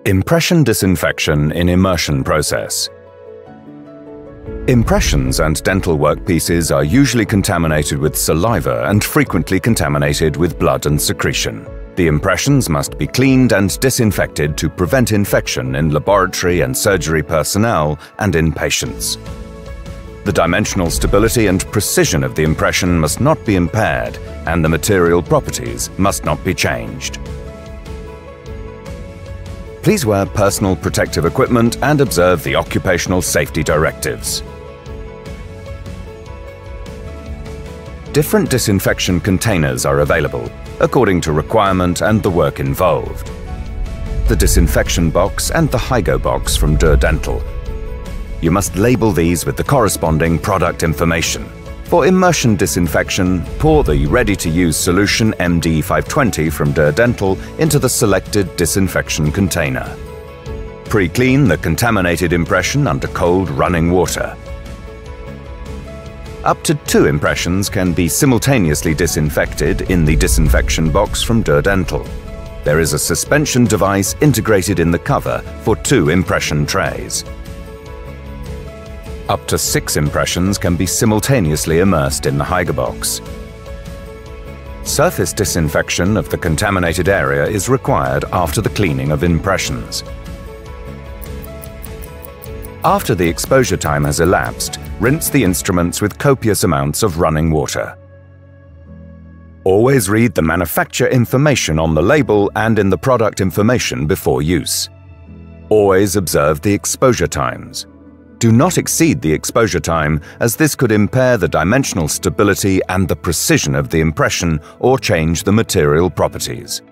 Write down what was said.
Impression disinfection in immersion process. Impressions and dental workpieces are usually contaminated with saliva and frequently contaminated with blood and secretion. The impressions must be cleaned and disinfected to prevent infection in laboratory and surgery personnel and in patients. The dimensional stability and precision of the impression must not be impaired, and the material properties must not be changed. Please wear personal protective equipment and observe the occupational safety directives. Different disinfection containers are available, according to requirement and the work involved. The disinfection box and the Hygobox from DÜRR Dental. You must label these with the corresponding product information. For immersion disinfection, pour the ready-to-use solution MD520 from DÜRR Dental into the selected disinfection container. Pre-clean the contaminated impression under cold running water. Up to 2 impressions can be simultaneously disinfected in the disinfection box from DÜRR Dental. There is a suspension device integrated in the cover for 2 impression trays. Up to 6 impressions can be simultaneously immersed in the Hygobox. Surface disinfection of the contaminated area is required after the cleaning of impressions. After the exposure time has elapsed, rinse the instruments with copious amounts of running water. Always read the manufacturer information on the label and in the product information before use. Always observe the exposure times. Do not exceed the exposure time, as this could impair the dimensional stability and the precision of the impression or change the material properties.